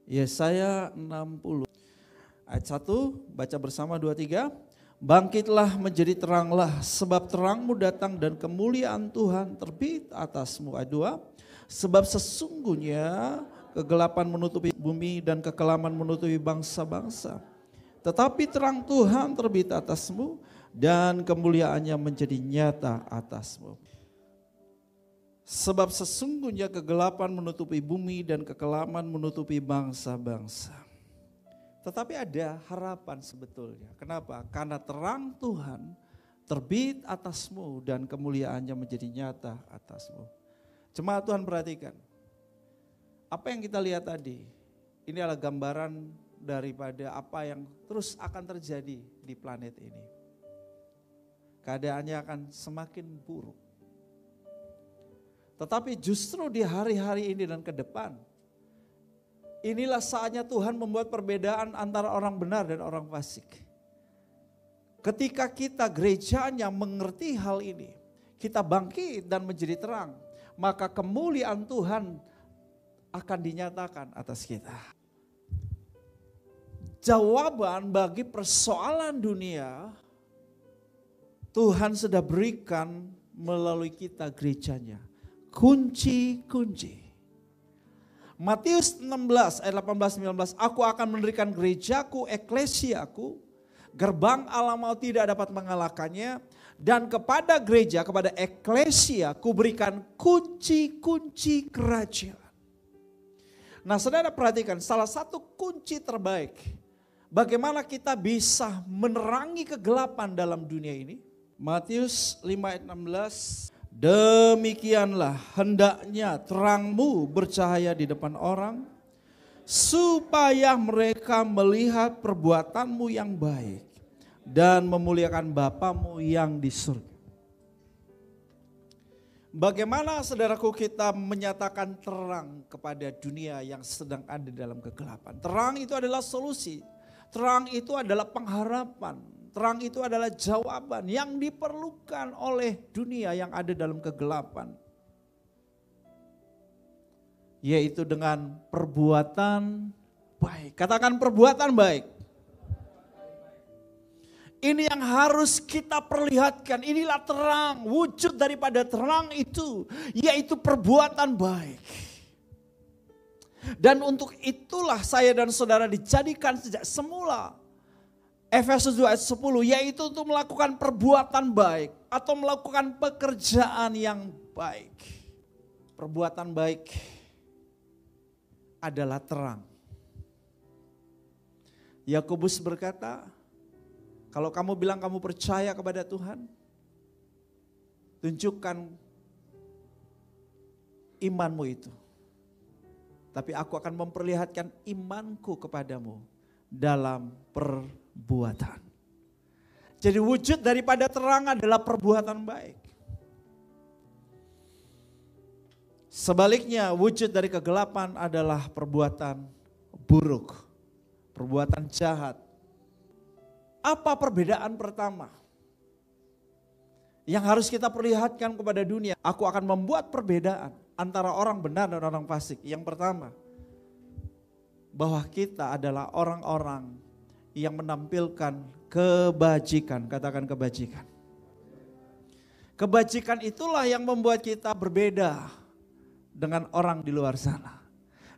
Yesaya 60 ayat 1, baca bersama 2, 3. Bangkitlah menjadi teranglah, sebab terangmu datang dan kemuliaan Tuhan terbit atasmu. Ayat 2, sebab sesungguhnya kegelapan menutupi bumi dan kekelaman menutupi bangsa-bangsa. Tetapi terang Tuhan terbit atasmu dan kemuliaannya menjadi nyata atasmu. Sebab sesungguhnya kegelapan menutupi bumi dan kekelaman menutupi bangsa-bangsa. Tetapi ada harapan sebetulnya. Kenapa? Karena terang Tuhan terbit atasmu dan kemuliaannya menjadi nyata atasmu. Jemaat Tuhan perhatikan. Apa yang kita lihat tadi, ini adalah gambaran daripada apa yang terus akan terjadi di planet ini. Keadaannya akan semakin buruk. Tetapi justru di hari-hari ini dan ke depan, inilah saatnya Tuhan membuat perbedaan antara orang benar dan orang fasik. Ketika kita gerejanya mengerti hal ini, kita bangkit dan menjadi terang, maka kemuliaan Tuhan akan dinyatakan atas kita. Jawaban bagi persoalan dunia, Tuhan sudah berikan melalui kita gerejanya. Kunci-kunci. Matius 16 ayat 18-19, aku akan mendirikan gerejaku, eklesiaku, gerbang alam maut tidak dapat mengalahkannya, dan kepada gereja, kepada eklesia, kuberikan kunci-kunci kerajaan. Nah saudara perhatikan, salah satu kunci terbaik, bagaimana kita bisa menerangi kegelapan dalam dunia ini. Matius 5 ayat 16, demikianlah hendaknya terangmu bercahaya di depan orang, supaya mereka melihat perbuatanmu yang baik dan memuliakan Bapamu yang di surga. Bagaimana saudaraku kita menyatakan terang kepada dunia yang sedang ada dalam kegelapan? Terang itu adalah solusi, terang itu adalah pengharapan. Terang itu adalah jawaban yang diperlukan oleh dunia yang ada dalam kegelapan. Yaitu dengan perbuatan baik. Katakan perbuatan baik. Ini yang harus kita perlihatkan. Inilah terang, wujud daripada terang itu. Yaitu perbuatan baik. Dan untuk itulah saya dan saudara dijadikan sejak semula. Efesus 2 ayat 10, yaitu untuk melakukan perbuatan baik atau melakukan pekerjaan yang baik. Perbuatan baik adalah terang. Yakobus berkata, kalau kamu bilang kamu percaya kepada Tuhan, tunjukkan imanmu itu. Tapi aku akan memperlihatkan imanku kepadamu dalam perbuatan. Jadi wujud daripada terang adalah perbuatan baik. Sebaliknya wujud dari kegelapan adalah perbuatan buruk, perbuatan jahat. Apa perbedaan pertama yang harus kita perlihatkan kepada dunia? Aku akan membuat perbedaan antara orang benar dan orang fasik. Yang pertama, bahwa kita adalah orang-orang yang menampilkan kebajikan. Katakan kebajikan. Kebajikan itulah yang membuat kita berbeda dengan orang di luar sana.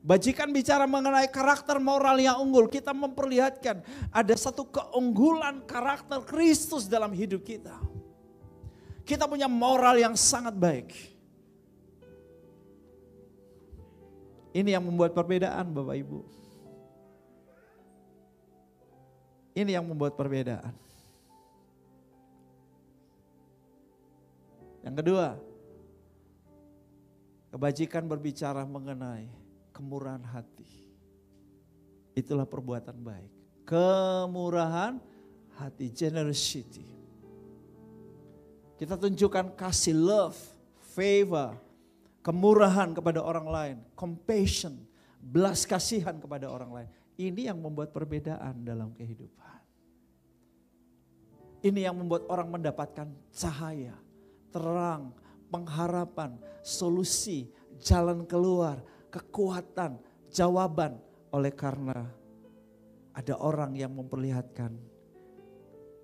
Bajikan bicara mengenai karakter moral yang unggul. Kita memperlihatkan ada satu keunggulan karakter Kristus dalam hidup kita. Kita punya moral yang sangat baik. Ini yang membuat perbedaan Bapak Ibu. Ini yang membuat perbedaan. Yang kedua, kebajikan berbicara mengenai kemurahan hati. Itulah perbuatan baik. Kemurahan hati, generosity. Kita tunjukkan kasih, love, favor, kemurahan kepada orang lain, compassion, belas kasihan kepada orang lain. Ini yang membuat perbedaan dalam kehidupan. Ini yang membuat orang mendapatkan cahaya, terang, pengharapan, solusi, jalan keluar, kekuatan, jawaban oleh karena ada orang yang memperlihatkan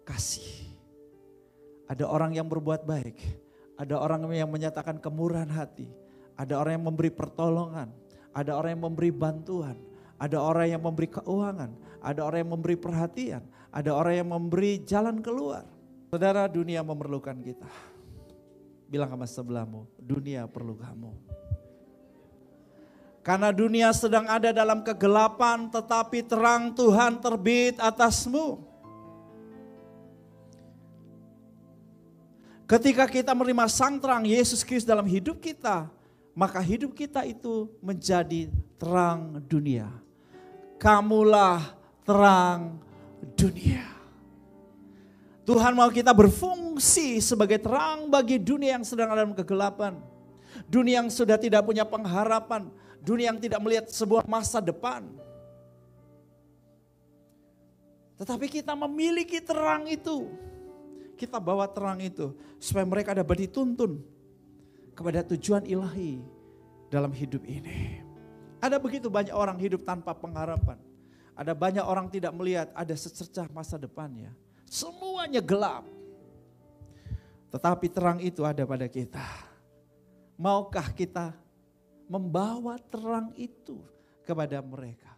kasih. Ada orang yang berbuat baik. Ada orang yang menyatakan kemurahan hati. Ada orang yang memberi pertolongan. Ada orang yang memberi bantuan. Ada orang yang memberi keuangan. Ada orang yang memberi perhatian. Ada orang yang memberi jalan keluar. Saudara, dunia memerlukan kita. Bilang sama sebelahmu, dunia perlu kamu. Karena dunia sedang ada dalam kegelapan, tetapi terang Tuhan terbit atasmu. Ketika kita menerima sang terang Yesus Kristus dalam hidup kita, maka hidup kita itu menjadi terang dunia. Kamulah terang dunia. Tuhan mau kita berfungsi sebagai terang bagi dunia yang sedang dalam kegelapan. Dunia yang sudah tidak punya pengharapan. Dunia yang tidak melihat sebuah masa depan. Tetapi kita memiliki terang itu. Kita bawa terang itu supaya mereka dapat dituntun kepada tujuan ilahi dalam hidup ini. Ada begitu banyak orang hidup tanpa pengharapan. Ada banyak orang tidak melihat ada secercah masa depannya. Semuanya gelap. Tetapi terang itu ada pada kita. Maukah kita membawa terang itu kepada mereka?